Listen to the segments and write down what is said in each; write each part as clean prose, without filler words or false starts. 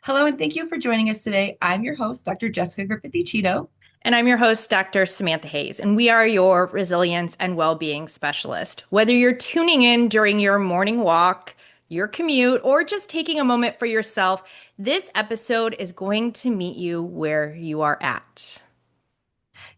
Hello, and thank you for joining us today. I'm your host, Dr. Jessica Griffith-Echito. And I'm your host, Dr. Samantha Hayes, and we are your resilience and well-being specialist. Whether you're tuning in during your morning walk, your commute, or just taking a moment for yourself, this episode is going to meet you where you are at.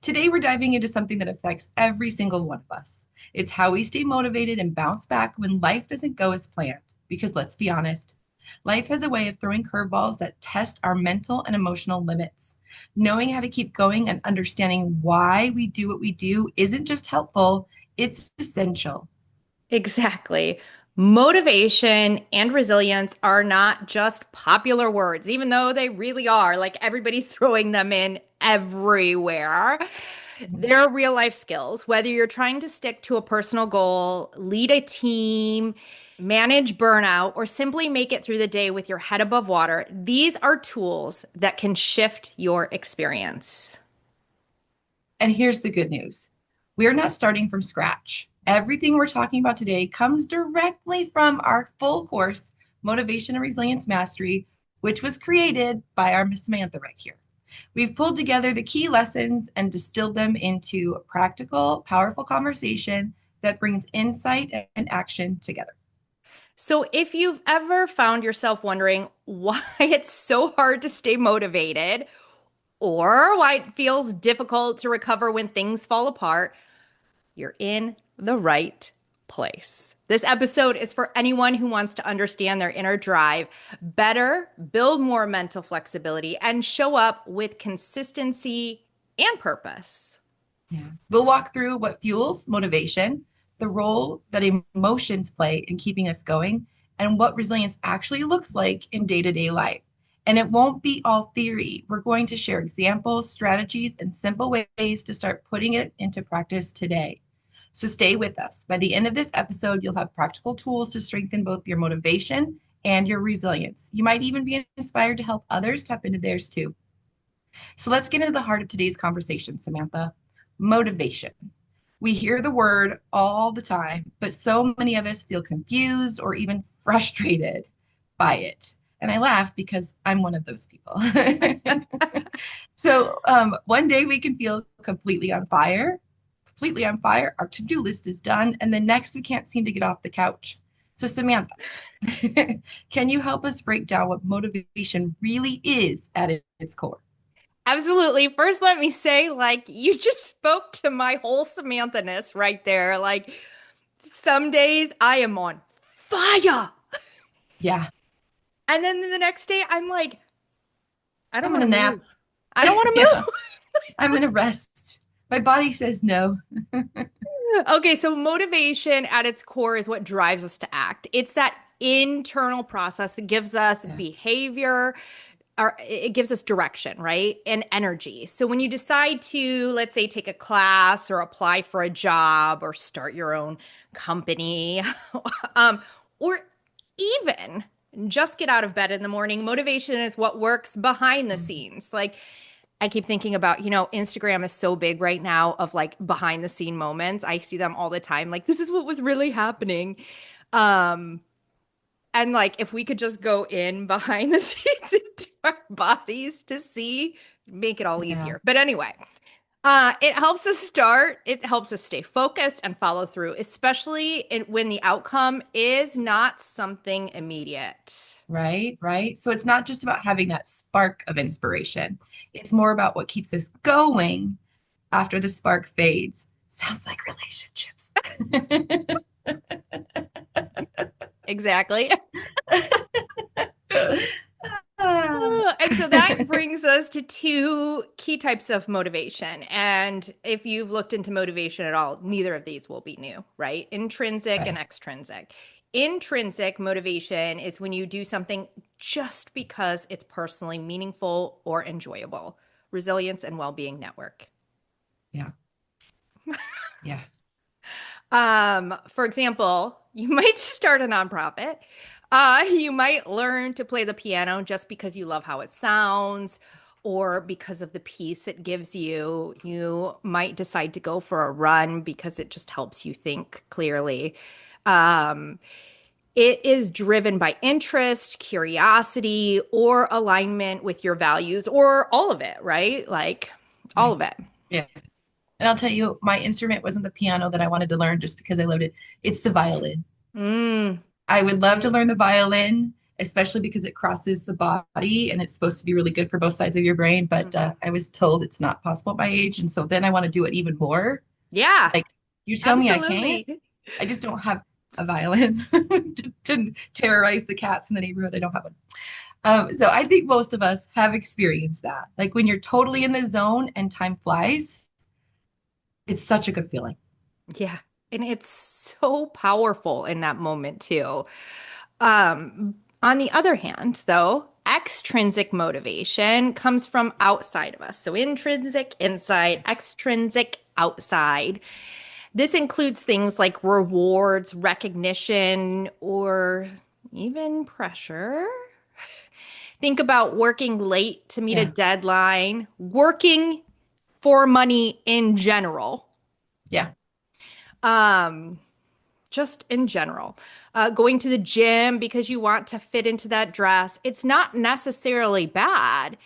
Today, we're diving into something that affects every single one of us. It's how we stay motivated and bounce back when life doesn't go as planned. Because let's be honest, life has a way of throwing curveballs that test our mental and emotional limits. Knowing how to keep going and understanding why we do what we do isn't just helpful, it's essential. Exactly. Motivation and resilience are not just popular words, even though they really are. Like everybody's throwing them in everywhere. They're real life skills, whether you're trying to stick to a personal goal, lead a team, manage burnout, or simply make it through the day with your head above water. These are tools that can shift your experience. And here's the good news. We're not starting from scratch. Everything we're talking about today comes directly from our full course, Motivation and Resilience Mastery, which was created by our Miss Samantha right here. We've pulled together the key lessons and distilled them into a practical, powerful conversation that brings insight and action together. So, if you've ever found yourself wondering why it's so hard to stay motivated or why it feels difficult to recover when things fall apart, you're in the right place. This episode is for anyone who wants to understand their inner drive better, build more mental flexibility, and show up with consistency and purpose. Yeah. We'll walk through what fuels motivation, the role that emotions play in keeping us going, and what resilience actually looks like in day to day life. And it won't be all theory. We're going to share examples, strategies, and simple ways to start putting it into practice today. So stay with us. By the end of this episode, you'll have practical tools to strengthen both your motivation and your resilience. You might even be inspired to help others tap into theirs too. So let's get into the heart of today's conversation, Samantha. Motivation. We hear the word all the time, but so many of us feel confused or even frustrated by it. And I laugh because I'm one of those people. One day we can feel completely on fire. Our to do list is done. And the next we can't seem to get off the couch. So, Samantha, can you help us break down what motivation really is at its core? Absolutely. First, let me say, you just spoke to my whole Samantha-ness right there. Some days I am on fire. Yeah, And then the next day, I'm like, I don't I'm want gonna to nap. move. I don't want to Yeah, move. I'm gonna rest. My body says no. Okay, so motivation at its core is what drives us to act. It's that internal process that gives us Yeah. behavior, or it gives us direction, right? And energy. So when you decide to, let's say, take a class or apply for a job or start your own company, um, or even just get out of bed in the morning, motivation is what works behind the Mhm. scenes. Like I keep thinking about, Instagram is so big right now of like behind the scene moments. I see them all the time. Like, this is what was really happening. Um, and like, if we could just go in behind the scenes into our bodies to see, make it all Yeah. easier. But anyway, it helps us start. It helps us stay focused and follow through, especially when the outcome is not something immediate. Right, right. So it's not just about having that spark of inspiration. It's more about what keeps us going after the spark fades. Sounds like relationships. Exactly. Ah. And so that brings us to two key types of motivation. And if you've looked into motivation at all, neither of these will be new, right? Intrinsic and Okay. extrinsic. Intrinsic motivation is when you do something just because it's personally meaningful or enjoyable. Resilience and well-being network. Yeah. Yeah. For example, you might start a nonprofit. You might learn to play the piano just because you love how it sounds or because of the peace it gives you. You might decide to go for a run because it just helps you think clearly. Um, It is driven by interest, curiosity, or alignment with your values, or all of it, right? Like all Right. of it. Yeah. And I'll tell you, my instrument wasn't the piano that I wanted to learn just because I loved it. It's the violin. Mm, I would love to learn the violin, especially because it crosses the body and it's supposed to be really good for both sides of your brain. But mhm. I was told it's not possible at my age. And so then I want to do it even more. Yeah, Like, you tell me I can't. absolutely. I just don't have a violin to terrorize the cats in the neighborhood. I don't have one. So I think most of us have experienced that. Like when you're totally in the zone and time flies, it's such a good feeling. Yeah. And it's so powerful in that moment too. On the other hand, though, extrinsic motivation comes from outside of us. So intrinsic, inside, extrinsic, outside. This includes things like rewards, recognition, or even pressure. Think about working late to meet a Yeah. deadline, working for money in general. Yeah. Um, just in general. Going to the gym because you want to fit into that dress. It's not necessarily bad,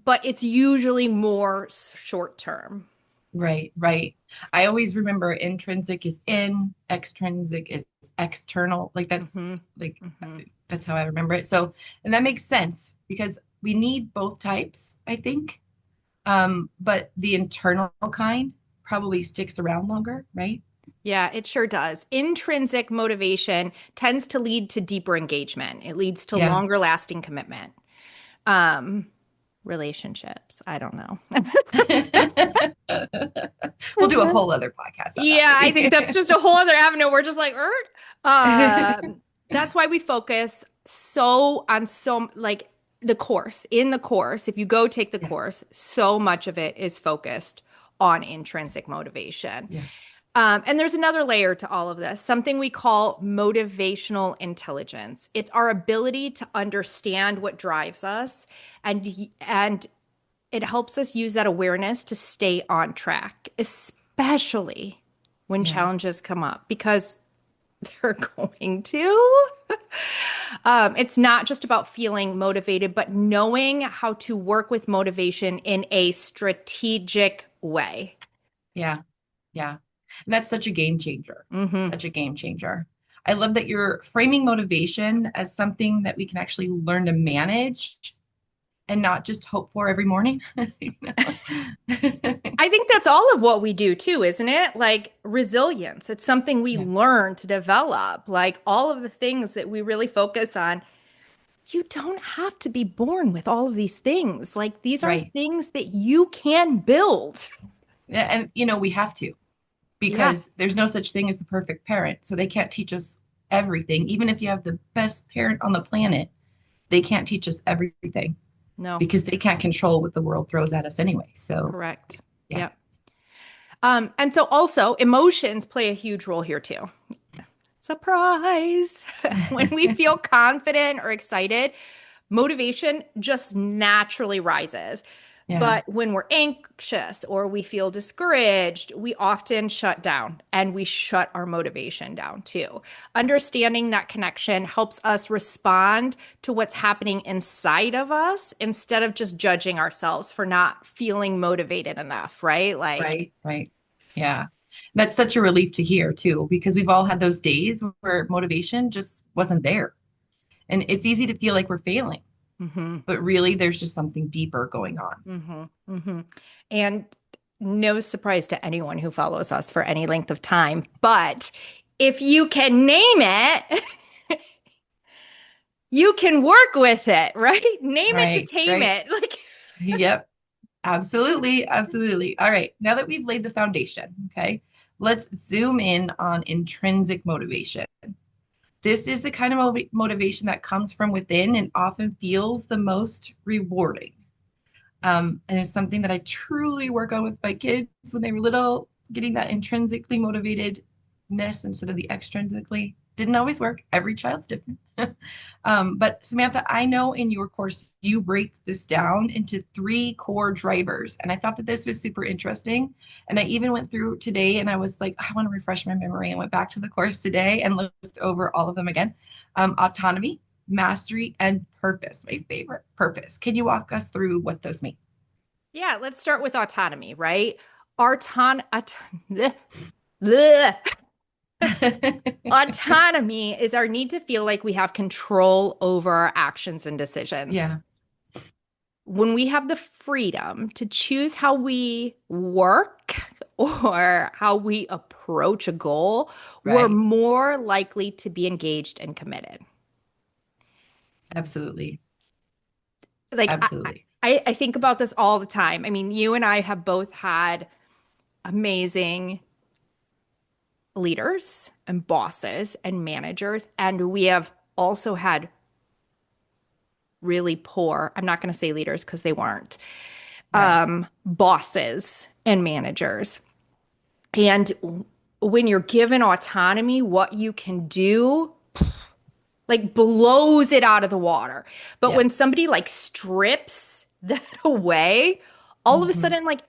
but it's usually more short term. Right. Right. I always remember intrinsic is in, extrinsic is external. Hmm. Like Hmm. that's how I remember it. So, and that makes sense because we need both types, I think. But the internal kind probably sticks around longer, right? Yeah, it sure does. Intrinsic motivation tends to lead to deeper engagement. It leads to Yeah. longer lasting commitment. Um, Relationships, I don't know. We'll do a whole other podcast on that Yeah, I think that's maybe. just a whole other avenue. We're just like, that's why we focus so on so like the course. In the course, if you go take the Yeah. course, so much of it is focused on intrinsic motivation. Yeah. And there's another layer to all of this, something we call motivational intelligence. It's our ability to understand what drives us and it helps us use that awareness to stay on track, especially when Yeah. challenges come up, because they're going to. It's not just about feeling motivated, but knowing how to work with motivation in a strategic way. Yeah. Yeah. And that's such a game changer. Hmm. Such a game changer. I love that you're framing motivation as something that we can actually learn to manage and not just hope for every morning. You know? I think that's all of what we do too, isn't it? Like resilience. It's something we Yeah. learn to develop. Like all of the things that we really focus on. You don't have to be born with all of these things. Like these are Right. things that you can build. Yeah. And, we have to Yeah. because there's no such thing as the perfect parent. So they can't teach us everything. Even if you have the best parent on the planet, they can't teach us everything No, because they can't control what the world throws at us anyway. So, correct. yeah. Yep. And so also emotions play a huge role here too. Surprise. When we feel confident or excited, motivation just naturally rises. Yeah. But when we're anxious or we feel discouraged, we often shut down and we shut our motivation down too. Understanding that connection helps us respond to what's happening inside of us instead of just judging ourselves for not feeling motivated enough, right? Like, Right. Right. Yeah. That's such a relief to hear too, because we've all had those days where motivation just wasn't there. And it's easy to feel like we're failing, mhm, but really there's just something deeper going on. mhm, mhm. And no surprise to anyone who follows us for any length of time, but if you can name it, you can work with it, right? Name it to Right. tame Right. it. Like, Yep. Absolutely. Absolutely. All right. Now that we've laid the foundation, okay, let's zoom in on intrinsic motivation. This is the kind of motivation that comes from within and often feels the most rewarding. And it's something that I truly work on with my kids when they were little, getting that intrinsically motivatedness instead of the extrinsically. Didn't always work. Every child's different. But Samantha, I know in your course you break this down into three core drivers. And I thought that this was super interesting. And I even went through today and I was like, I want to refresh my memory and went back to the course today and looked over all of them again. Autonomy, mastery, and purpose, my favorite, purpose. Can you walk us through what those mean? Yeah, let's start with autonomy, right? Bleh, bleh. Autonomy is our need to feel like we have control over our actions and decisions. Yeah, When we have the freedom to choose how we work or how we approach a goal, we're right. more likely to be engaged and committed. Absolutely. Like Absolutely. I think about this all the time. I mean, you and I have both had amazing leaders and bosses and managers, and we have also had really poor, I'm not going to say leaders because they weren't, Right. bosses and managers. And when you're given autonomy, what you can do like blows it out of the water. But Yeah. when somebody like strips that away, all of a Hmm. sudden, like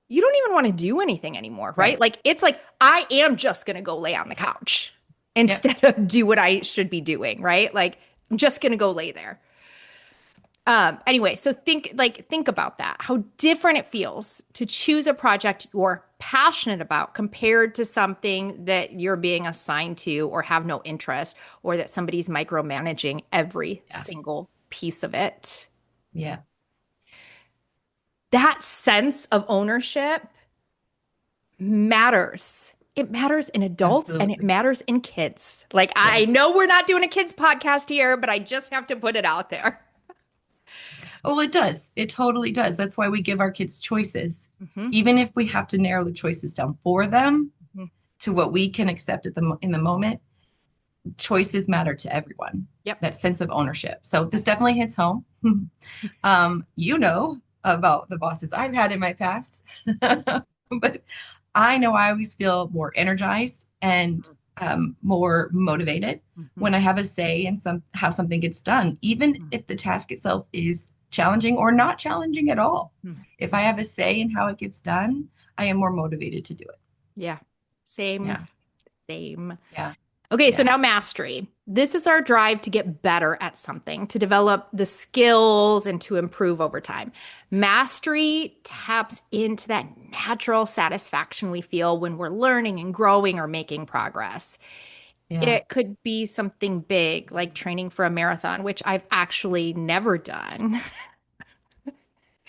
you don't even want to do anything anymore, right? Right. Like it's like I am just going to go lay on the couch Yep. instead of do what I should be doing, right? Like I'm just going to go lay there. Anyway, so think about that. How different it feels to choose a project you're passionate about compared to something that you're being assigned to or have no interest or that somebody's micromanaging every Yeah. single piece of it. Yeah. That sense of ownership matters. It matters in adults and it Absolutely. matters in kids. Like Yeah. I know we're not doing a kids podcast here, but I just have to put it out there. Oh, well, it does. It totally does. That's why we give our kids choices. Mhm. Even if we have to narrow the choices down for them Mhm. to what we can accept at in the moment, choices matter to everyone. Yep. That sense of ownership. So this That's definitely hits home. You know about the bosses I've had in my past, but I know I always feel more energized and more motivated right. when I have a say in how something gets done, even if the task itself is challenging or not challenging at all. Mhm. If I have a say in how it gets done, I am more motivated to do it. Yeah. Same, Yeah, same. yeah, Okay, so yeah, now mastery. This is our drive to get better at something, to develop the skills and to improve over time. Mastery taps into that natural satisfaction we feel when we're learning and growing or making progress. yeah. It could be something big like training for a marathon, which I've actually never done.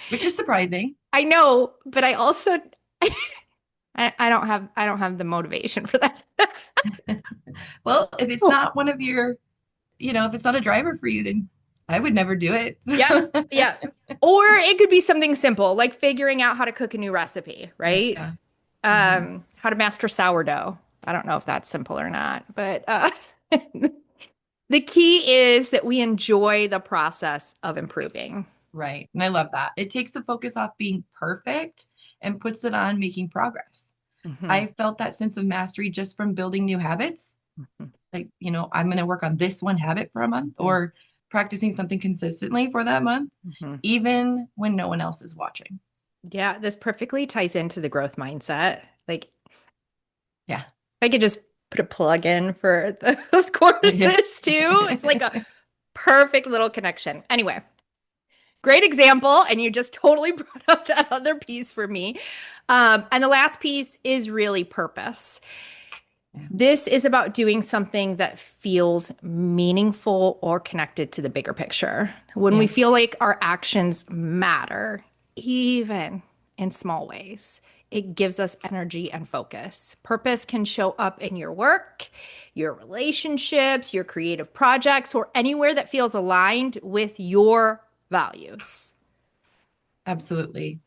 Which is surprising. I know, but I also I don't have the motivation for that. Well, if it's not one of your, if it's not a driver for you, then I would never do it. Yep. Yeah. Or it could be something simple, like figuring out how to cook a new recipe, right? Yeah. Hmm. How to master sourdough. I don't know if that's simple or not, but the key is that we enjoy the process of improving. Right. And I love that. It takes the focus off being perfect and puts it on making progress. Mhm. I felt that sense of mastery just from building new habits. Mhm. Like, I'm going to work on this one habit for a month Mhm. or practicing something consistently for that month, Mhm. even when no one else is watching. Yeah, this perfectly ties into the growth mindset. Like, Yeah. I could just put a plug in for those Yeah. courses too. It's like a perfect little connection. Anyway, great example. And you just totally brought up that other piece for me. And the last piece is really purpose. Yeah. This is about doing something that feels meaningful or connected to the bigger picture. When we Yeah. feel like our actions matter, even in small ways, it gives us energy and focus. Purpose can show up in your work, your relationships, your creative projects, or anywhere that feels aligned with your values. Absolutely.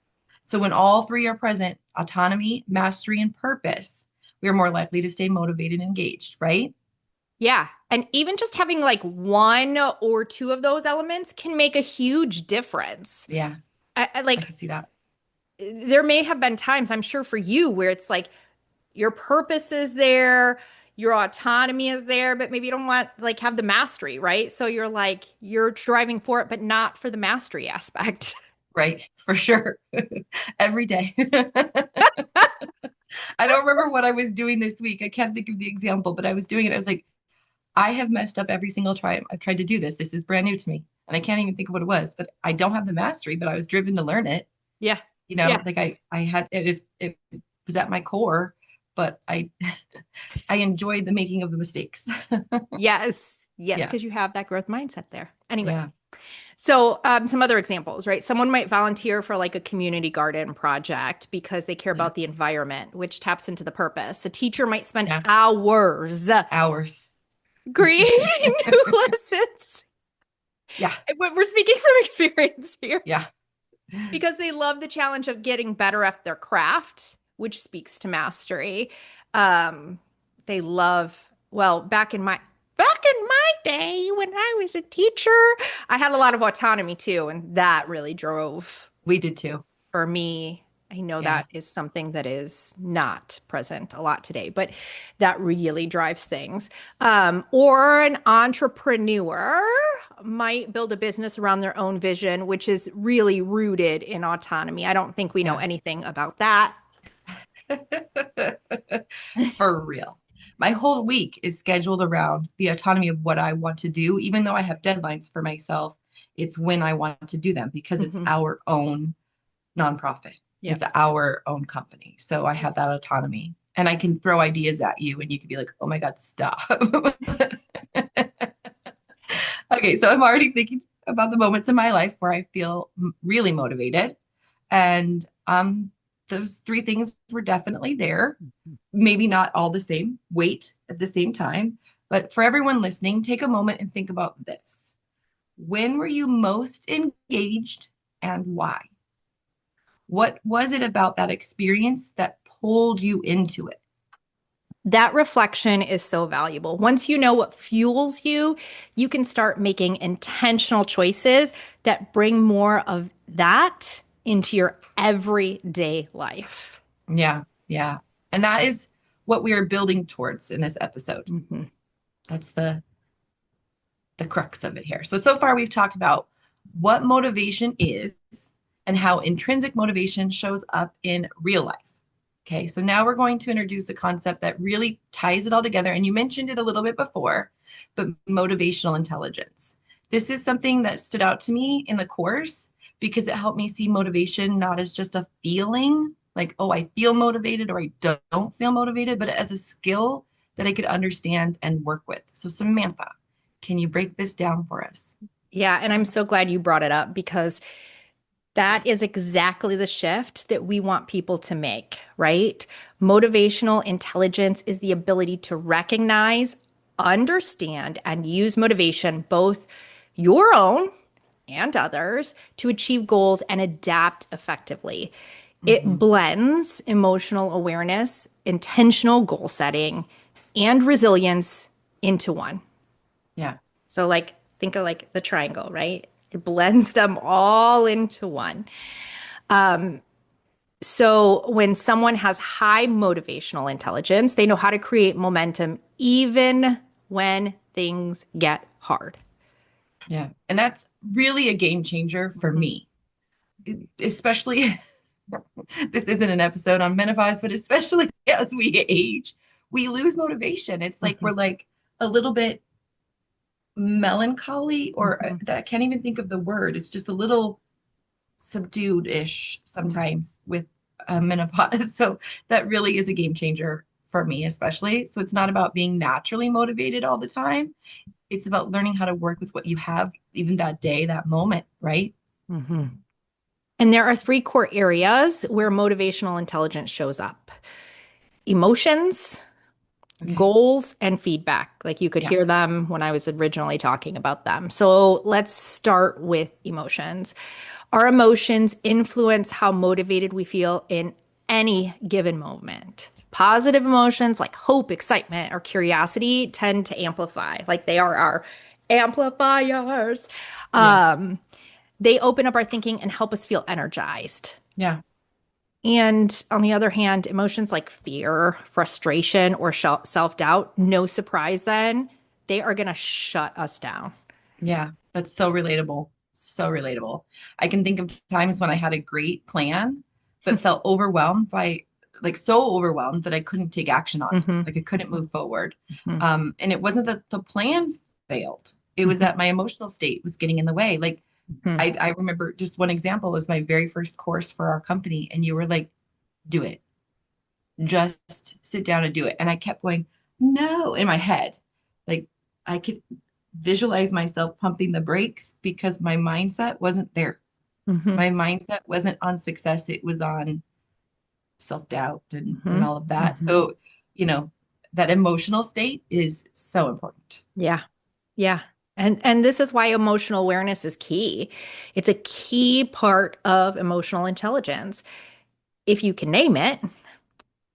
So when all three are present, autonomy, mastery, and purpose, we are more likely to stay motivated and engaged, right? Yeah. And even just having like one or two of those elements can make a huge difference. Yeah. I Like can see that. there may have been times, I'm sure for you, where it's like your purpose is there, Your autonomy is there, but maybe you don't want like have the mastery, right? So you're like you're driving for it, but not for the mastery aspect. Right, for sure. Every day. I don't remember what I was doing this week. I can't think of the example, but I was doing it. I was like, I have messed up every single time I've tried to do this. This is brand new to me. And I can't even think of what it was, but I don't have the mastery, but I was driven to learn it. Yeah. You know, Yeah. like I had it was at my core, but I I enjoyed the making of the mistakes. Yes. Yes, Yeah. because you have that growth mindset there. Anyway, Yeah. so some other examples, right? Someone might volunteer for like a community garden project because they care Yeah. about the environment, which taps into the purpose. A teacher might spend Yeah. hours Hours. creating new lessons. Yeah. We're speaking from experience here Yeah. because they love the challenge of getting better at their craft, which speaks to mastery. Um, they love, well, back in my day when I was a teacher, I had a lot of autonomy too, and that really drove We did too. for me. I know Yeah. that is something that is not present a lot today, but that really drives things. Or an entrepreneur might build a business around their own vision, which is really rooted in autonomy. I don't think we know Yeah. anything about that. For real. My whole week is scheduled around the autonomy of what I want to do, even though I have deadlines for myself. It's when I want to do them because it's Mhm. our own nonprofit. Yeah. It's our own company. So I have that autonomy and I can throw ideas at you and you can be like, oh my God, stop. Okay, so I'm already thinking about the moments in my life where I feel really motivated. And those three things were definitely there. Maybe not all the same weight at the same time, but for everyone listening, take a moment and think about this. When were you most engaged and why? What was it about that experience that pulled you into it? That reflection is so valuable. Once you know what fuels you, you can start making intentional choices that bring more of that into your everyday life. Yeah, yeah. And that is what we are building towards in this episode. Mhm. That's the crux of it here. So far we've talked about what motivation is and how intrinsic motivation shows up in real life. Okay, so now we're going to introduce a concept that really ties it all together. And you mentioned it a little bit before, but motivational intelligence. This is something that stood out to me in the course because it helped me see motivation not as just a feeling, like, oh, I feel motivated or I don't feel motivated, but as a skill that I could understand and work with. So, Samantha, can you break this down for us? Yeah, and I'm so glad you brought it up because that is exactly the shift that we want people to make, right? Motivational intelligence is the ability to recognize, understand, and use motivation, both your own and others, to achieve goals and adapt effectively. It Mm-hmm. blends emotional awareness, intentional goal setting, and resilience into one. Yeah. So, like, think of like the triangle, right? It blends them all into one. So, when someone has high motivational intelligence, they know how to create momentum even when things get hard. Yeah. And that's really a game changer for Mhm. me, especially this isn't an episode on menopause, but especially as we age, we lose motivation. It's like we're Mhm. like a little bit melancholy, or Mhm. I can't even think of the word. It's just a little subdued-ish Mhm. sometimes with menopause. So that really is a game changer for me, especially. So it's not about being naturally motivated all the time. It's about learning how to work with what you have, even that day, that moment, right? Mhm. And there are three core areas where motivational intelligence shows up: emotions, Okay. goals, and feedback. Like you could Yeah. hear them when I was originally talking about them. So let's start with emotions. Our emotions influence how motivated we feel in any given moment. Positive emotions like hope, excitement, or curiosity tend to amplify, like they are our amplifiers. Yeah. They open up our thinking and help us feel energized. Yeah. And on the other hand, emotions like fear, frustration, or self-doubt, no surprise then, they are going to shut us down. Yeah, that's so relatable. So relatable. I can think of times when I had a great plan, but felt overwhelmed by, like, so overwhelmed that I couldn't take action on it. Hmm. Like I couldn't move forward. Hmm. And it wasn't that the plan failed. It was Hmm. that my emotional state was getting in the way. Like Hmm. I remember just one example was my very first course for our company, and you were like, do it. Just sit down and do it. And I kept going, no, in my head. Like I could visualize myself pumping the brakes because my mindset wasn't there. Hmm. My mindset wasn't on success, it was on self-doubt and Hmm. all of that. Hmm. So, you know, that emotional state is so important. Yeah. Yeah. And this is why emotional awareness is key. It's a key part of emotional intelligence. If you can name it,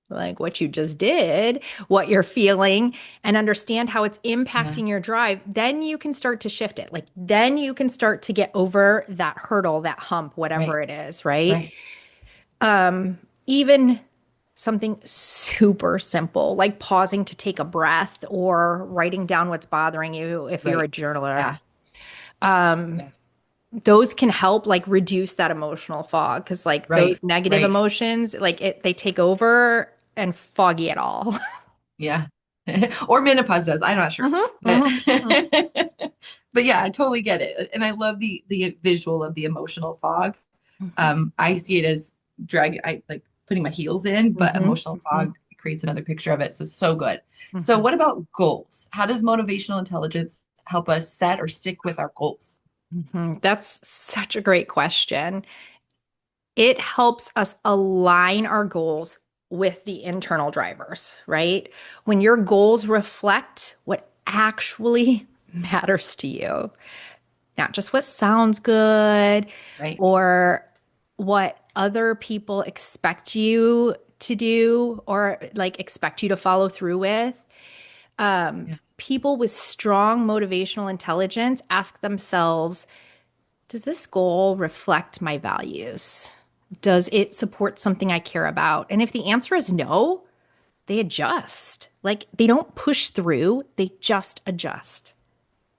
like what you just did, what you're feeling, and understand how it's Yeah, impacting your drive, then you can start to shift it. Like then you can start to get over that hurdle, that hump, right, whatever it is, right? right. Even something super simple, like pausing to take a breath or writing down what's bothering you if you're a Right. journaler. Yeah. Yeah. Those can help like reduce that emotional fog because like those Right. negative Right. emotions, like they take over and foggy it all. Yeah. Or menopause does. I'm not sure. Hmm. But Hmm. Hmm. but yeah, I totally get it. And I love the visual of the emotional fog. Hmm. I see it as I like putting my heels in, but Hmm. emotional Hmm. fog creates another picture of it. So so good. So Hmm. what about goals? How does motivational intelligence help us set or stick with our goals? Hmm. That's such a great question. It helps us align our goals with the internal drivers, right? When your goals reflect what actually matters to you, not just what sounds good Right. or what other people expect you to do or like expect you to follow through with. Yeah. People with strong motivational intelligence ask themselves, does this goal reflect my values? Does it support something I care about? And if the answer is no, they adjust. Like they don't push through, they just adjust.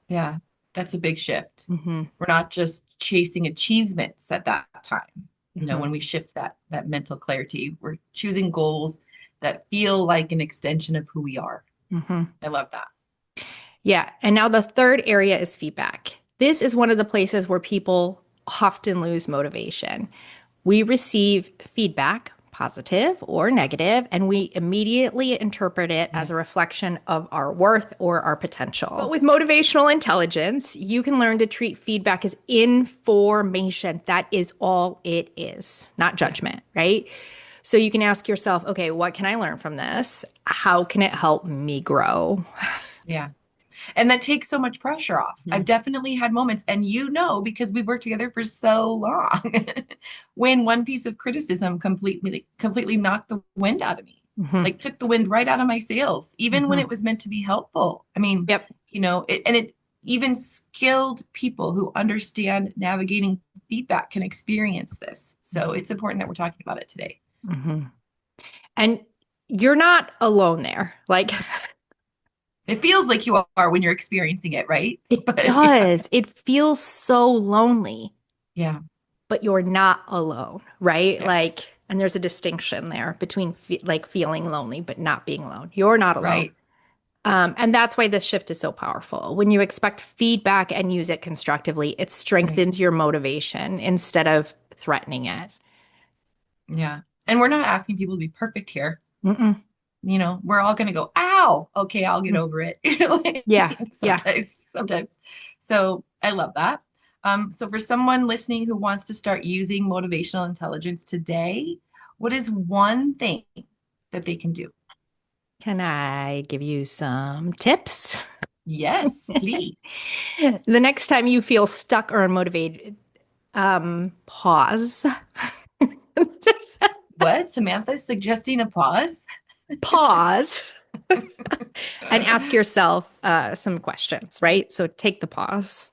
Yeah. That's a big shift. Hmm. We're not just chasing achievements at that time. You know, Hmm. when we shift that mental clarity, we're choosing goals that feel like an extension of who we are. Hmm. I love that. Yeah. And now the third area is feedback. This is one of the places where people often lose motivation. We receive feedback, positive or negative, and we immediately interpret it Yeah. as a reflection of our worth or our potential. But with motivational intelligence, you can learn to treat feedback as information. That is all it is, not Yeah. judgment, right? So you can ask yourself, okay, what can I learn from this? How can it help me grow? Yeah. And that takes so much pressure off. I've definitely had moments, and you know, because we've worked together for so long, when one piece of criticism completely knocked the wind out of me, Hmm. like took the wind right out of my sails, even when Hmm. it was meant to be helpful. I mean, Yep. it even skilled people who understand navigating feedback can experience this. So it's important that we're talking about it today. Hmm. And you're not alone there. Like, It feels like you are when you're experiencing it, right? it But yeah, does. It feels so lonely, yeah, but you're not alone, right? yeah, Like, and there's a distinction there between like feeling lonely but not being alone. You're not alone. right, And that's why this shift is so powerful. When you expect feedback and use it constructively, it right. strengthens your motivation instead of threatening it. Yeah. And we're not asking people to be perfect here. Mm-mm. We're all going to go, ow, okay, I'll get over it. Yeah, yeah. Sometimes. So I love that. So for someone listening who wants to start using motivational intelligence today, what is one thing that they can do? Can I give you some tips? Yes, please. The next time you feel stuck or unmotivated, pause. What? Samantha's suggesting a pause? Pause and ask yourself some questions, right? So take the pause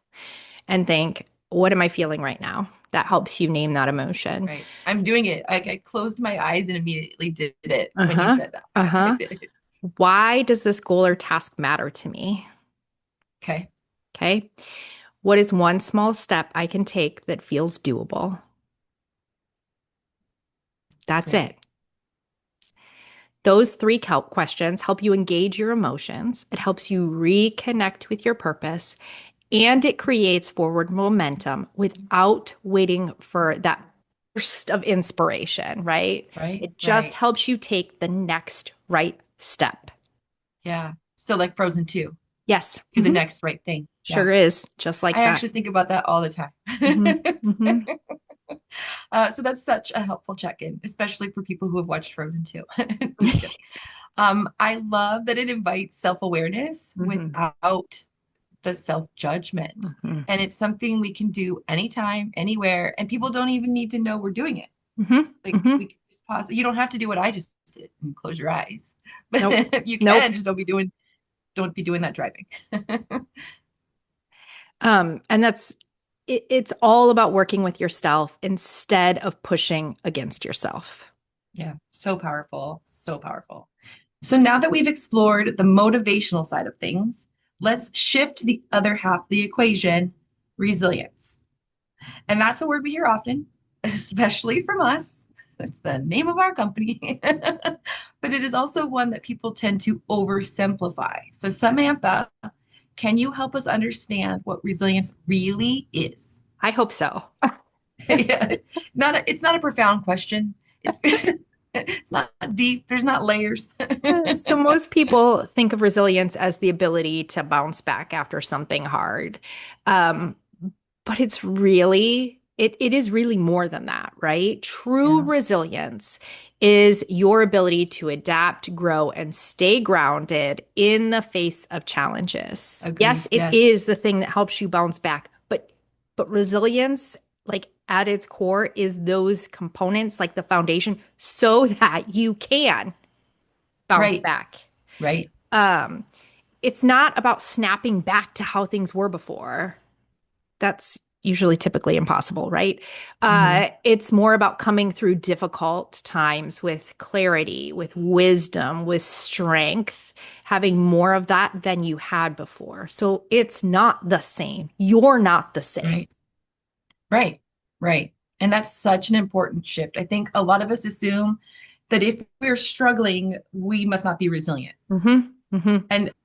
and think, what am I feeling right now? that helps you name that emotion. Right. I'm doing it. I closed my eyes and immediately did it when you Uh-huh. said that. I Uh-huh. did it. Why does this goal or task matter to me? Okay. Okay. What is one small step I can take that feels doable? That's Great. it. Those three questions help you engage your emotions. It helps you reconnect with your purpose, and it creates forward momentum without waiting for that burst of inspiration, right? Right. It just Right. helps you take the next right step. Yeah. So like Frozen 2, Yes. do the next right thing. Yeah. Sure is. Just like I that. actually think about that all the time. Hmm. Hmm. So that's such a helpful check-in, especially for people who have watched Frozen 2. Just kidding. I love that it invites self-awareness Hmm. without the self-judgment. Hmm. And it's something we can do anytime, anywhere, and people don't even need to know we're doing it. Hmm. Like Hmm. we can just pause. You don't have to do what I just did and close your eyes. Nope. But you can, Nope. just don't be doing that driving. And it's all about working with yourself instead of pushing against yourself. Yeah, so powerful, so powerful. So now that we've explored the motivational side of things, let's shift to the other half of the equation, resilience. And that's a word we hear often, especially from us. That's the name of our company. But it is also one that people tend to oversimplify. So, Samantha, can you help us understand what resilience really is? I hope so. Yeah, it's not a profound question. It's it's not deep. There's not layers. So most people think of resilience as the ability to bounce back after something hard. Um, but it is really more than that, right? True Yeah, resilience is your ability to adapt, grow, and stay grounded in the face of challenges. agreed. Yes, it Yes. is the thing that helps you bounce back, but resilience, like at its core, is those components, like the foundation, so that you can bounce Right. back. Right. Um, it's not about snapping back to how things were before. That's usually typically impossible, right? Hmm. It's more about coming through difficult times with clarity, with wisdom, with strength, having more of that than you had before. So it's not the same. You're not the same. Right. Right. Right. And that's such an important shift. I think a lot of us assume that if we're struggling, we must not be resilient. Hmm. Hmm.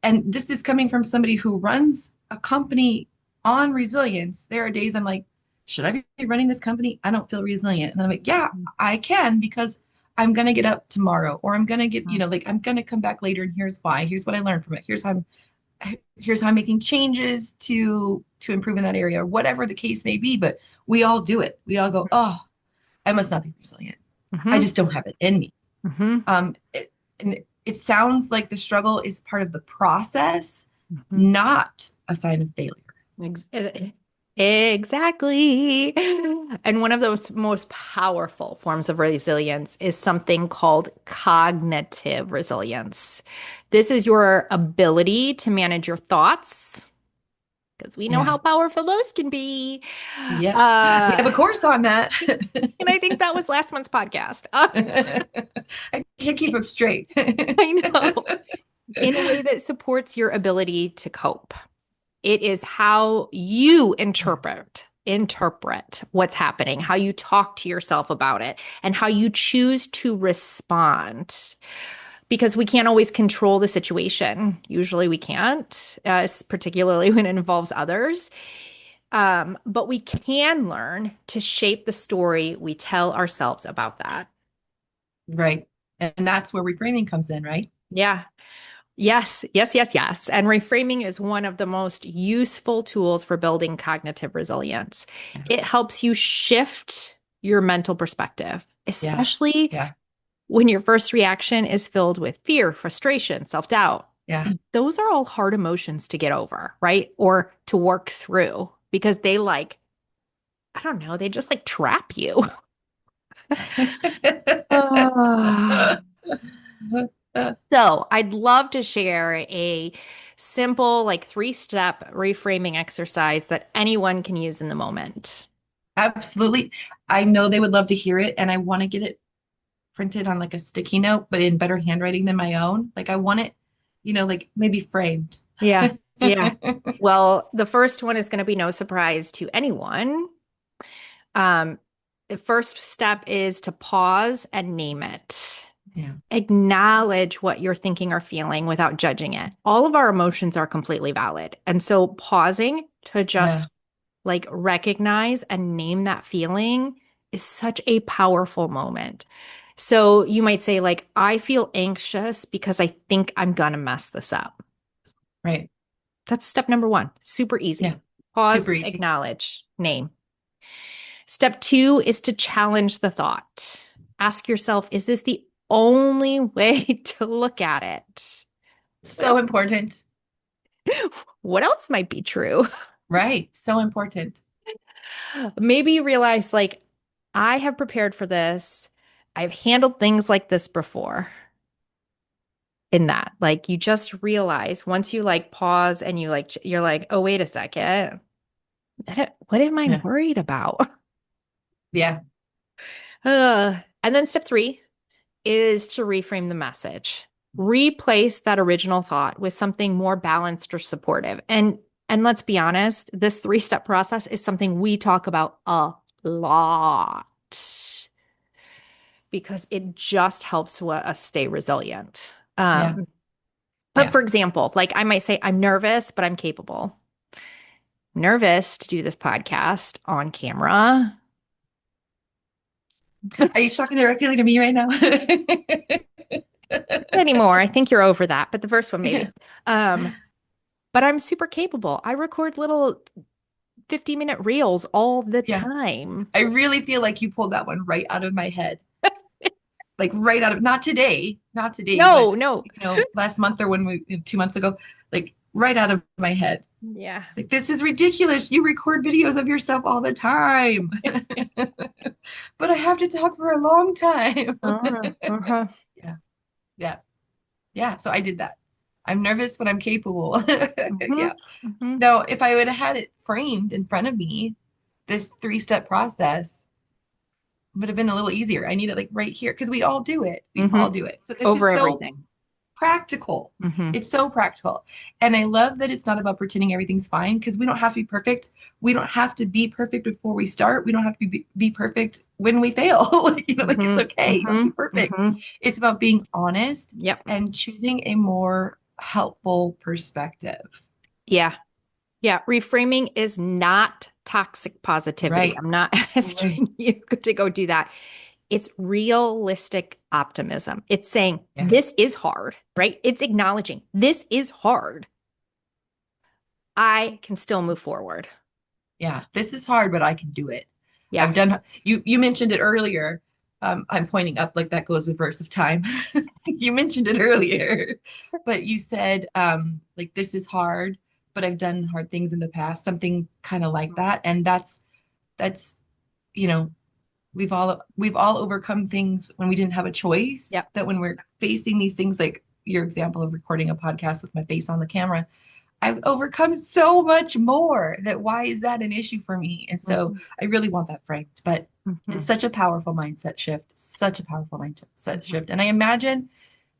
And this is coming from somebody who runs a company on resilience. There are days I'm like, should I be running this company? I don't feel resilient. And I'm like, yeah, I can because I'm gonna get up tomorrow, or I'm gonna get, like I'm gonna come back later, and here's why. Here's what I learned from it. Here's how I'm making changes to improve in that area, or whatever the case may be. But we all do it. We all go, oh, I must not be resilient. I Hmm. just don't have it in me. Hmm. And it sounds like the struggle is part of the process, Hmm. not a sign of failure. Exactly. And one of those most powerful forms of resilience is something called cognitive resilience. This is your ability to manage your thoughts, because we know Yeah. how powerful those can be. Yep. We have a Uh, course on that. and I think that was last month's podcast. I can't keep them straight. I know. In a way that supports your ability to cope. It is how you Yeah. interpret what's happening, how you talk to yourself about it, and how you choose to respond. Because we can't always control the situation. Usually we can't, particularly when it involves others. But we can learn to shape the story we tell ourselves about that. Right. And that's where reframing comes in, right? Yeah. Yes, yes, yes, yes. And reframing is one of the most useful tools for building cognitive resilience. Yeah. It helps you shift your mental perspective, Yeah. especially Yeah. when your first reaction is filled with fear, frustration, self-doubt. Yeah. And those are all hard emotions to get over, right? Or to work through because I don't know, they just like trap you. Ah. So I'd love to share a simple, like three-step reframing exercise that anyone can use in the moment. Absolutely. I know they would love to hear it, and I want to get it printed on like a sticky note, but in better handwriting than my own. Like I want it, like maybe framed. Yeah. Yeah. Well, the first one is going to be no surprise to anyone. Um, the first step is to pause and name it. Yeah. Acknowledge what you're thinking or feeling without judging it. All of our emotions are completely valid. And so pausing to Yeah. just like recognize and name that feeling is such a powerful moment. So you might say, like, I feel anxious because I think I'm gonna mess this up. Right. That's step number one. Super Yeah. easy. Pause, Super easy. acknowledge, name. Step two is to challenge the thought. Ask yourself, is this the only way to look at it? What So else? important. What else might be true? Right. So important. Maybe you realize, like, I have prepared for this. I've handled things like this before. In that, like, you just realize once you like pause and you like, you're like, oh, wait a second. What am I Yeah. worried about? Yeah. And then step three is to reframe the message. Replace that original thought with something more balanced or supportive. And let's be honest, this three-step process is something we talk about a lot because it just helps us stay resilient. Yeah. But Yeah. for example, like I might say, I'm nervous, but I'm capable. Nervous to do this podcast on camera. Are you talking directly to me right now? Anymore. I think you're over that, but the first one maybe. Um, but I'm super capable. I record little 50-minute reels all the Yeah. time. I really feel like you pulled that one right out of my head. Like right out of, not today, but No, no. last month or 2 months ago, like right out of my head. Yeah. Like, this is ridiculous. You record videos of yourself all the time. But I have to talk for a long time. Uh-huh, uh-huh. Yeah. Yeah. Yeah. So I did that. I'm nervous, but I'm capable. Hmm. Yeah. Hmm. No, if I would have had it framed in front of me, this three-step process would have been a little easier. I need it like right here because we all do it. We Hmm. all do it. So this Over is so everything. practical. Hmm. It's so practical. And I love that it's not about pretending everything's fine because we don't have to be perfect. We don't have to be perfect before we start. We don't have to be perfect when we fail. Like it's Hmm. okay. You don't have to Hmm. be perfect. Hmm. It's about being honest Yep. and choosing a more helpful perspective. Yeah. Yeah. Reframing is not toxic positivity. Right. I'm not Right. asking you to go do that. It's realistic optimism. It's saying Yeah. this is hard, right? It's acknowledging this is hard. I can still move forward. Yeah. This is hard, but I can do it. Yeah. I've done you mentioned it earlier. I'm pointing up like that goes reverse of time. You mentioned it earlier, but you said like this is hard, but I've done hard things in the past, something kind of like that. And that's you know, we've all overcome things when we didn't have a choice, Yep. that when we're facing these things like your example of recording a podcast with my face on the camera, I've overcome so much more. That why is that an issue for me? And so Mhm. I really want that framed. But it's Mhm. such a powerful mindset shift, such a powerful mindset Mhm. shift. And I imagine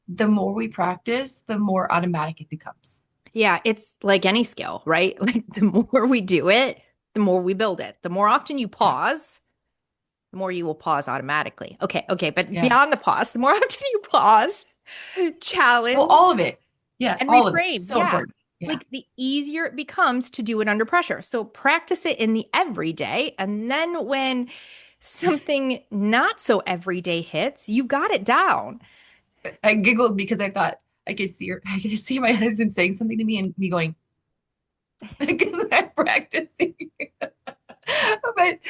the more we practice, the more automatic it becomes. Yeah, it's like any skill, right? Like the more we do it, the more we build it. The more often you Yeah. pause, the more you will pause automatically. Okay, okay, but Yeah. beyond the pause, the more often you pause, Well, challenge all of it. Yeah. and All of it. reframe. So Yeah. important. Yeah. Like the easier it becomes to do it under pressure. So practice it in the everyday. And then when something not so everyday hits, you've got it down. I giggled because I thought I could see my husband saying something to me and me going, because I'm practicing. But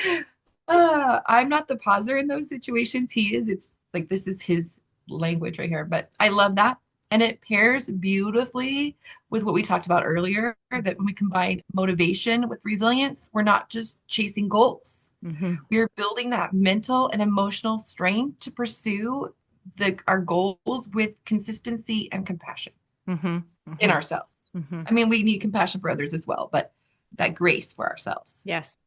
I'm not the pauser in those situations. He is. It's like this is his language right here. But I love that. And it pairs beautifully with what we talked about earlier, that when we combine motivation with resilience, we're not just chasing goals. Hmm. We're building that mental and emotional strength to pursue our goals with consistency and compassion Hmm. in Hmm. ourselves. Hmm. I mean, we need compassion for others as well, but that grace for ourselves. Yes.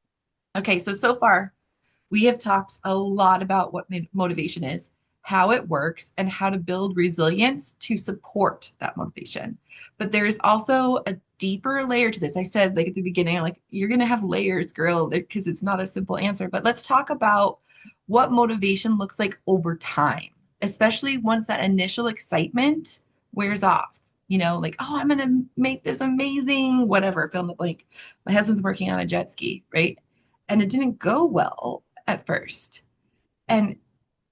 Okay, so far we have talked a lot about what motivation is, how it works, and how to build resilience to support that motivation. But there is also a deeper layer to this. I said, like at the beginning, like you're going to have layers, girl, because it's not a simple answer. But let's talk about what motivation looks like over time, especially once that initial excitement wears off. Like, oh, I'm going to make this amazing, whatever, fill in the blank. My husband's working on a jet ski, right? And it didn't go well at first. And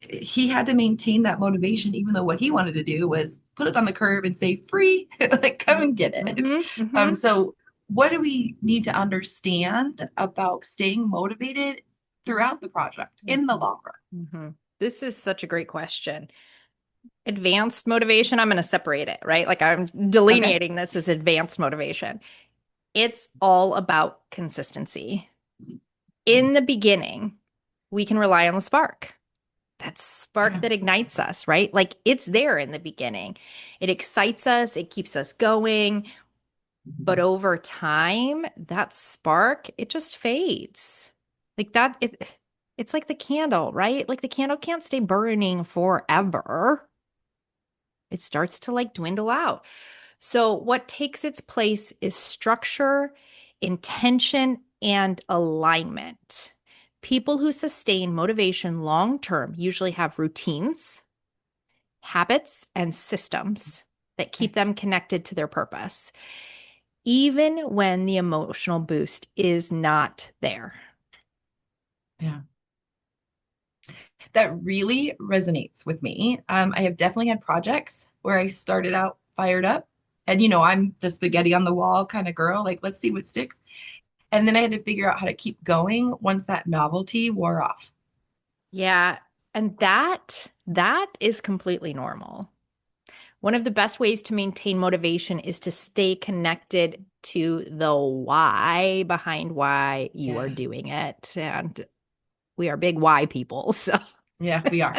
he had to maintain that motivation, even though what he wanted to do was put it on the curb and say, free, like, come and get it. Hmm. Hmm. So, what do we need to understand about staying motivated throughout the project in the long run? Hmm. This is such a great question. Advanced motivation, I'm going to separate it, right? Like I'm Okay. delineating this as advanced motivation. It's all about consistency. In the beginning, we can rely on the spark. That spark that Yes. ignites us, right? Like it's there in the beginning. It excites us, it keeps us going. But over time, that spark, it just fades. Like that, it's like the candle, right? Like the candle can't stay burning forever. It starts to like dwindle out. So, what takes its place is structure, intention, and alignment. People who sustain motivation long term usually have routines, habits, and systems that keep them connected to their purpose, even when the emotional boost is not there. Yeah. That really resonates with me. I have definitely had projects where I started out fired up, and I'm the spaghetti on the wall kind of girl, like, let's see what sticks. And then I had to figure out how to keep going once that novelty wore off. Yeah, and that is completely normal. One of the best ways to maintain motivation is to stay connected to the why behind why you are Yeah. doing it. And we are big why people. So Yeah, we are.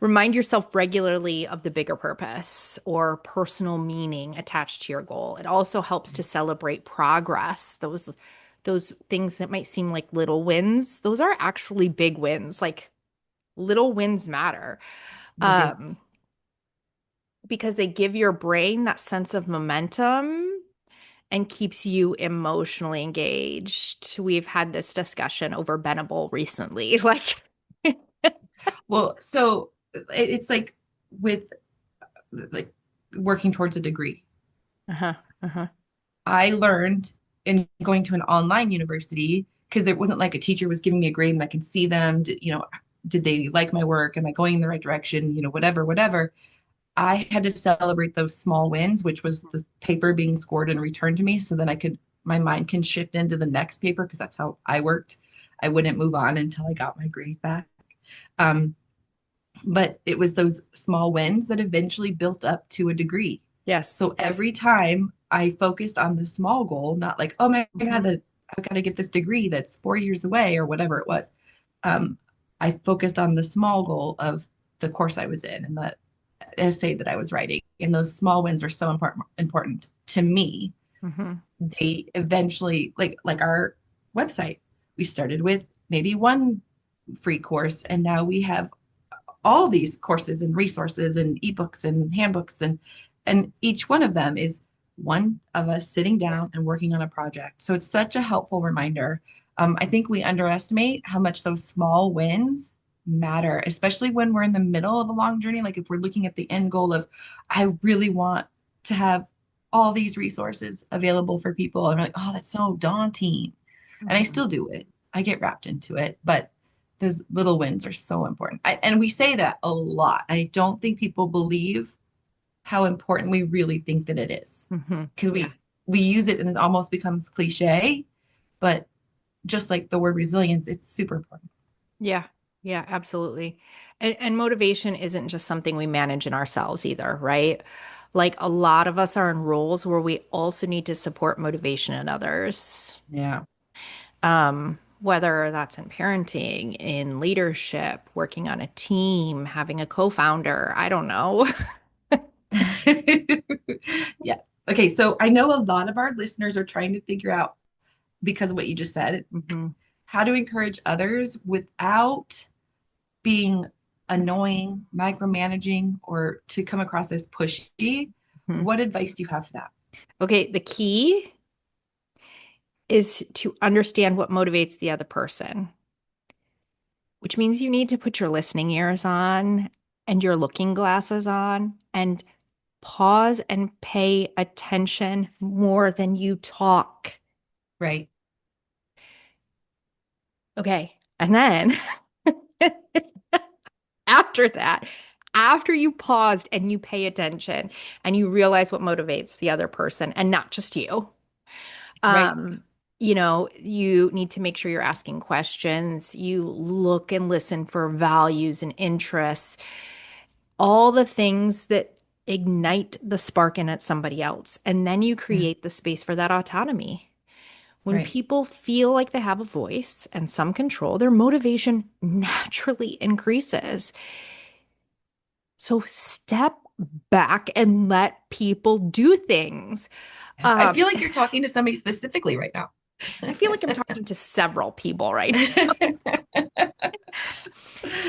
remind yourself regularly of the bigger purpose or personal meaning attached to your goal. It also helps to celebrate progress. Those things that might seem like little wins, those are actually big wins. Like little wins matter. They do. Um, because they give your brain that sense of momentum and keeps you emotionally engaged. We've had this discussion over Benable recently. Like, Well, so it's like with like working towards a degree. uh-huh, uh-huh. I learned in going to an online university because it wasn't like a teacher was giving me a grade and I could see them, did they like my work? Am I going in the right direction? Whatever, whatever. I had to celebrate those small wins, which was the paper being scored and returned to me. So then my mind can shift into the next paper because that's how I worked. I wouldn't move on until I got my grade back. Um, but it was those small wins that eventually built up to a degree. Yes, So yes. every time I focused on the small goal, not like, oh my God, Mhm. I've got to get this degree that's 4 years away or whatever it was. Um, I focused on the small goal of the course I was in and the essay that I was writing. And those small wins are so important to me. Mhm. They eventually, like our website, we started with maybe one free course, and now we have all these courses and resources and ebooks and handbooks, and each one of them is one of us sitting down and working on a project. So it's such a helpful reminder. I think we underestimate how much those small wins matter, especially when we're in the middle of a long journey. Like if we're looking at the end goal of, I really want to have all these resources available for people, and we're like, oh, that's so daunting. And I Mhm. still do it. I get wrapped into it, but those little wins are so important. And we say that a lot. I don't think people believe how important we really think that it is Mhm. because Yeah. we use it and it almost becomes cliche, but just like the word resilience, it's super important. Yeah. Yeah, absolutely. And motivation isn't just something we manage in ourselves either, right? Like a lot of us are in roles where we also need to support motivation in others. Yeah. Whether that's in parenting, in leadership, working on a team, having a co-founder, I don't know. Yeah. Okay. So I know a lot of our listeners are trying to figure out because of what you just said, Hmm. how to encourage others without being annoying, micromanaging, or to come across as pushy. Hmm. What advice do you have for that? Okay, the key is to understand what motivates the other person, which means you need to put your listening ears on and your looking glasses on and pause and pay attention more than you talk. Right. Okay. And then after that, after you paused and you pay attention and you realize what motivates the other person and not just you, Right. um, you need to make sure you're asking questions. You look and listen for values and interests, all the things that ignite the spark in at somebody else. And then you Yeah. create the space for that autonomy. When Right. people feel like they have a voice and some control, their motivation naturally increases. So step back and let people do things. I Um, feel like you're talking to somebody specifically right now. I feel like I'm talking to several people right now.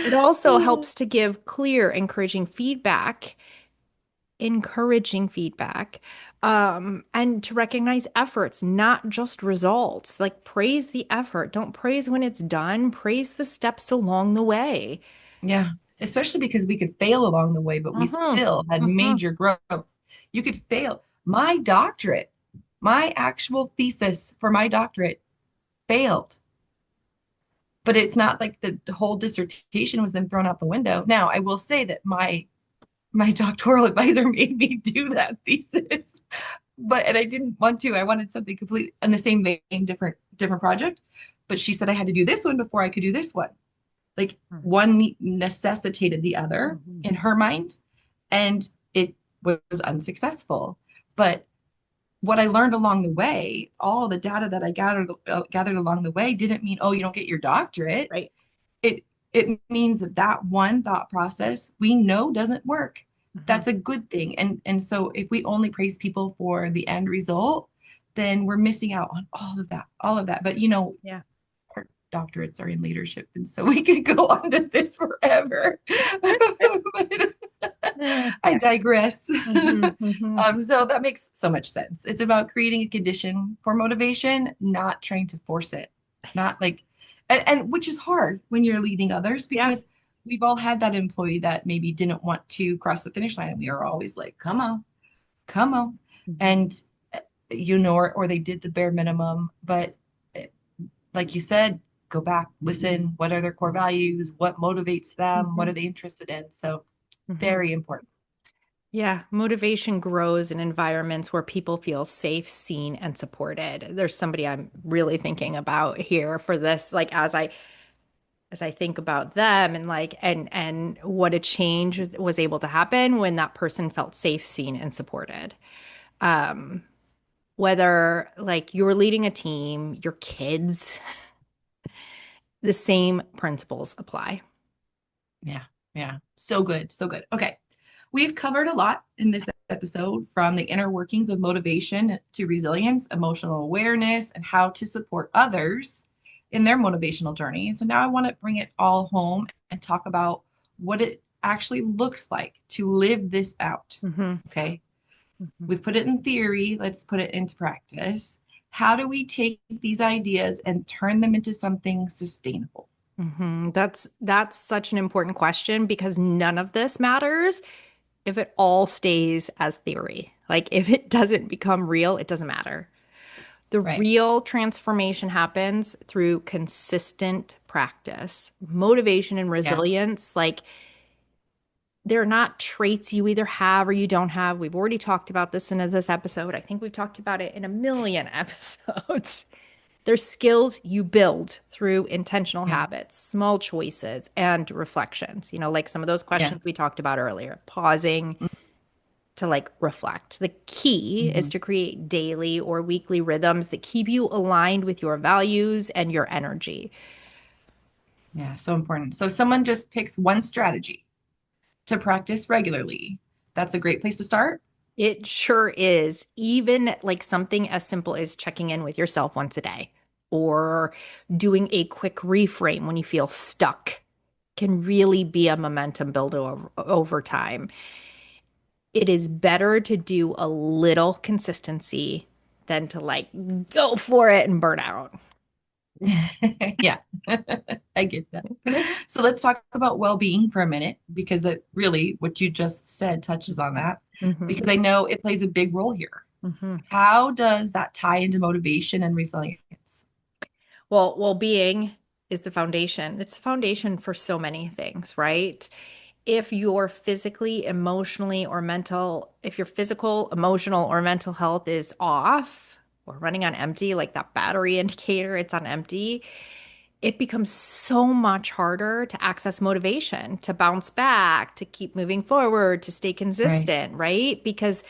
It also helps to give clear, encouraging feedback, and to recognize efforts, not just results. Like praise the effort. Don't praise when it's done, praise the steps along the way. Yeah, especially because we could fail along the way, but we Mm-hmm. still had Mm-hmm. major growth. You could fail. My doctorate, my actual thesis for my doctorate failed, but it's not like the whole dissertation was then thrown out the window. Now, I will say that my doctoral advisor made me do that thesis, but and I didn't want to. I wanted something completely in the same vein, different project, but she said I had to do this one before I could do this one. Like one necessitated the other Mm-hmm. in her mind, and it was unsuccessful. But what I learned along the way, all the data that I gathered along the way, didn't mean, oh, you don't get your doctorate. Right. It it means that that one thought process we know doesn't work. Mm-hmm. That's a good thing. And so if we only praise people for the end result, then we're missing out on all of that. But Yeah. our doctorates are in leadership, and so we could go on to this forever. I digress. Mm-hmm. Mm-hmm. So that makes so much sense. It's about creating a condition for motivation, not trying to force it. Not like, and which is hard when you're leading others Yeah. because we've all had that employee that maybe didn't want to cross the finish line. And we are always like, come on. Mm-hmm. And, or they did the bare minimum. But like you said, go back, listen. What are their core values? What motivates them? What Mm-hmm. are they interested in? So, Mm-hmm. very important. Yeah, motivation grows in environments where people feel safe, seen, and supported. There's somebody I'm really thinking about here for this, like as I think about them and and what a change was able to happen when that person felt safe, seen, and supported. Um, whether like you're leading a team, your kids, the same principles apply. Yeah, yeah. So good, so good. Okay. We've covered a lot in this episode from the inner workings of motivation to resilience, emotional awareness, and how to support others in their motivational journey. So now I want to bring it all home and talk about what it actually looks like to live this out. Hmm. Okay. Hmm. We've put it in theory, let's put it into practice. How do we take these ideas and turn them into something sustainable? That's such an important question because none of this matters if it all stays as theory. Like if it doesn't become real, it doesn't matter. The Right. real transformation happens through consistent practice. Motivation and Yeah. resilience, like they're not traits you either have or you don't have. We've already talked about this in this episode. I think we've talked about it in a million episodes. They're skills you build through intentional Yeah. habits, small choices, and reflections. Like some of those Yeah. questions we talked about earlier, pausing to like reflect. The key is Mhm. to create daily or weekly rhythms that keep you aligned with your values and your energy. Yeah, so important. So if someone just picks one strategy to practice regularly, that's a great place to start. It sure is. Even like something as simple as checking in with yourself once a day. or doing a quick reframe when you feel stuck can really be a momentum builder over time. It is better to do a little consistency than to like go for it and burn out. Yeah, I get that. So let's talk about well-being for a minute because it really, what you just said touches on that Hmm. because I know it plays a big role here. Hmm. How does that tie into motivation and resilience? Well, well-being is the foundation. It's the foundation for so many things, right? If your physically, emotionally, or mental, if your physical, emotional, or mental health is off or running on empty, like that battery indicator, it's on empty, it becomes so much harder to access motivation, to bounce back, to keep moving forward, to stay Right, consistent, right? Because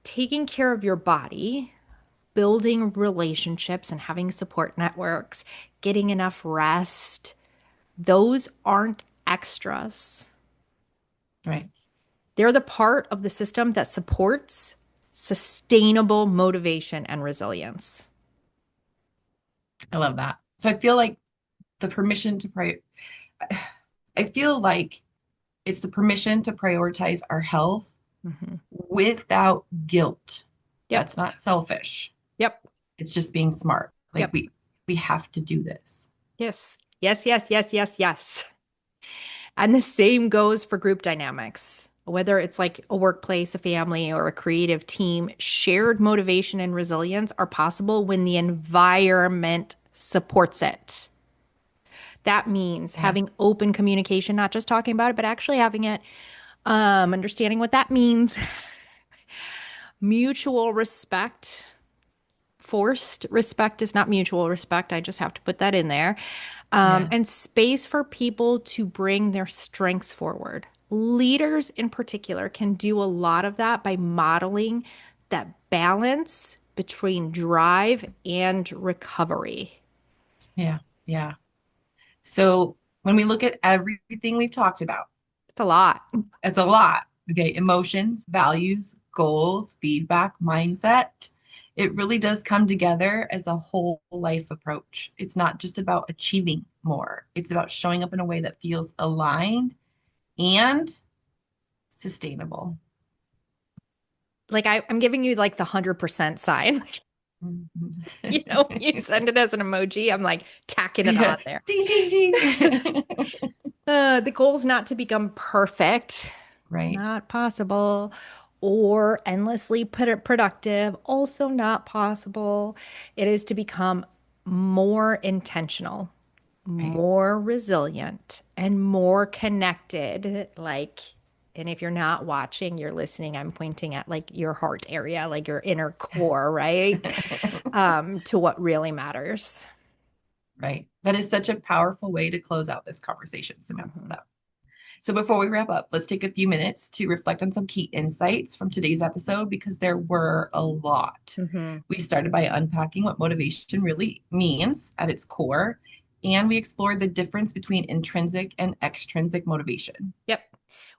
taking care of your body, building relationships, and having support networks, getting enough rest, those aren't extras. right. They're the part of the system that supports sustainable motivation and resilience. I love that. So I feel like the permission to pray, I feel like it's the permission to prioritize our health Mhm. without guilt. Yep. That's not selfish. Yep. It's just being smart. Like Yep. we have to do this. Yes. Yes. Yes. Yes. Yes. Yes. And the same goes for group dynamics. Whether it's like a workplace, a family, or a creative team, shared motivation and resilience are possible when the environment supports it. That means Yeah. having open communication, not just talking about it, but actually having it, understanding what that means, mutual respect. Forced respect is not mutual respect. I just have to put that in there. Yeah. And space for people to bring their strengths forward. Leaders in particular can do a lot of that by modeling that balance between drive and recovery. Yeah. Yeah. So when we look at everything we've talked about, It's a lot. it's a lot. Okay. Emotions, values, goals, feedback, mindset. It really does come together as a whole life approach. It's not just about achieving more, it's about showing up in a way that feels aligned and sustainable. Like I'm giving you like the 100% sign. Mhm. You send it as an emoji. I'm like tacking it on Yeah. there. Ding, ding, ding. The goal is not to become perfect, Right. not possible, or endlessly productive, also not possible. It is to become more intentional, Right. more resilient, and more connected. Like, and if you're not watching, you're listening, I'm pointing at like your heart area, like your inner core, right? To what really matters. Right. That is such a powerful way to close out this conversation, Mhm. Samantha. So before we wrap up, let's take a few minutes to reflect on some key insights from today's episode because there were a lot. Mhm. We started by unpacking what motivation really means at its core, and we explored the difference between intrinsic and extrinsic motivation. Yep.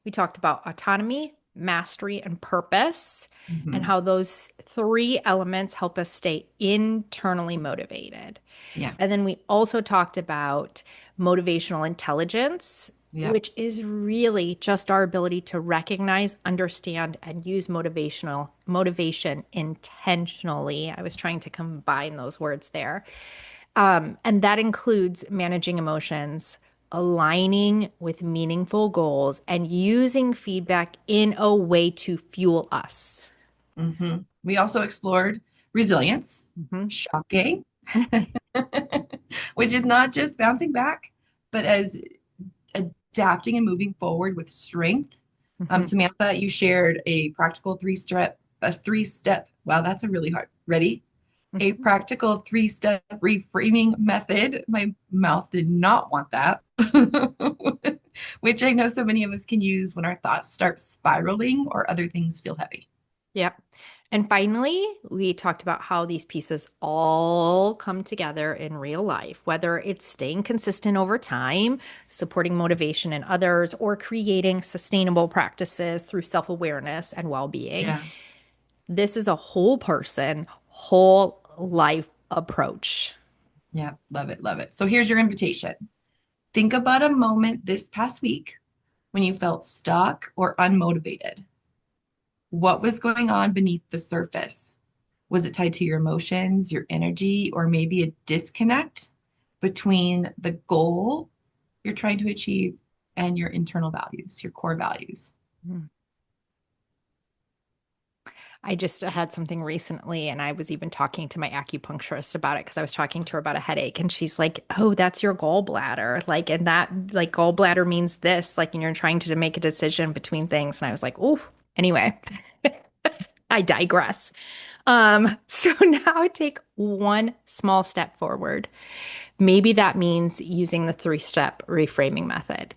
We talked about autonomy, mastery, and purpose, and Mhm. how those three elements help us stay internally motivated. Yeah. And then we also talked about motivational intelligence, Yeah. which is really just our ability to recognize, understand, and use motivation intentionally. I was trying to combine those words there. And that includes managing emotions, aligning with meaningful goals, and using feedback in a way to fuel us. We also explored resilience, Mhm. shocking, which is not just bouncing back, but as adapting and moving forward with strength. Mhm. Samantha, you shared a practical a 3-step. Wow, that's a really hard. Ready? A Mhm. practical 3-step reframing method. My mouth did not want that, which I know so many of us can use when our thoughts start spiraling or other things feel heavy. Yep. And finally, we talked about how these pieces all come together in real life, whether it's staying consistent over time, supporting motivation in others, or creating sustainable practices through self-awareness and well-being. Yeah. This is a whole person, whole life approach. Yeah, love it, love it. So here's your invitation. Think about a moment this past week when you felt stuck or unmotivated. What was going on beneath the surface? Was it tied to your emotions, your energy, or maybe a disconnect between the goal you're trying to achieve and your internal values, your core values? Mm. I just had something recently, and I was even talking to my acupuncturist about it because I was talking to her about a headache, and she's like, "Oh, that's your gallbladder." Like, and that, like, gallbladder means this, like, and you're trying to make a decision between things. And I was like, "Oh, anyway, I digress." So now take one small step forward. Maybe that means using the three-step reframing method.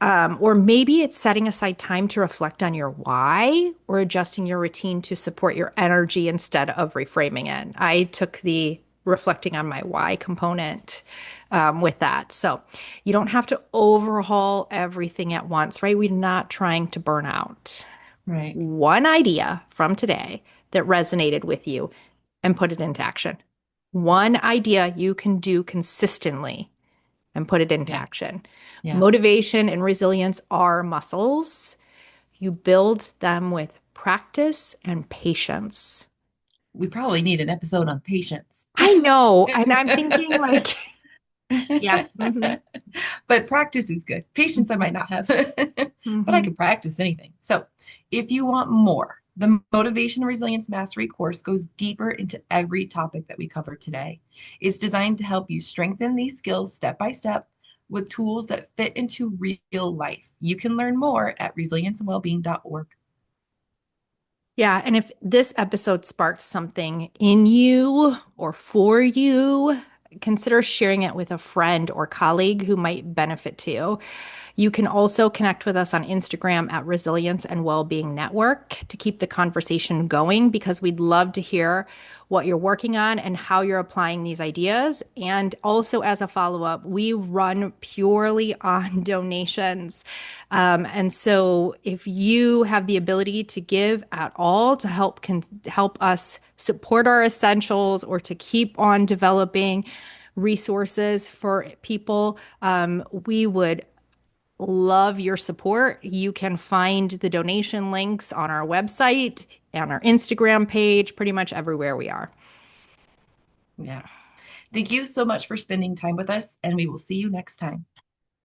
Or maybe it's setting aside time to reflect on your why or adjusting your routine to support your energy instead of reframing it. I took the reflecting on my why component with that. So you don't have to overhaul everything at once, right? We're not trying to burn out. Right. One idea from today that resonated with you and put it into action. One idea you can do consistently and put it into Yeah. action. Yeah. Motivation and resilience are muscles. You build them with practice and patience. We probably need an episode on patience. I know. And I'm thinking, like, yeah. But practice is good. Patience I might not have, but I Hmm. can practice anything. So if you want more, the Motivation and Resilience Mastery course goes deeper into every topic that we covered today. It's designed to help you strengthen these skills step by step with tools that fit into real life. You can learn more at resilienceandwellbeing.org. Yeah. And if this episode sparked something in you or for you, consider sharing it with a friend or colleague who might benefit too. You can also connect with us on Instagram at Resilience and Wellbeing Network to keep the conversation going because we'd love to hear what you're working on and how you're applying these ideas. And also, as a follow up, we run purely on donations. And so, if you have the ability to give at all to help us support our essentials or to keep on developing resources for people, we would love your support. You can find the donation links on our website, on our Instagram page, pretty much everywhere we are. Yeah. Thank you so much for spending time with us, and we will see you next time.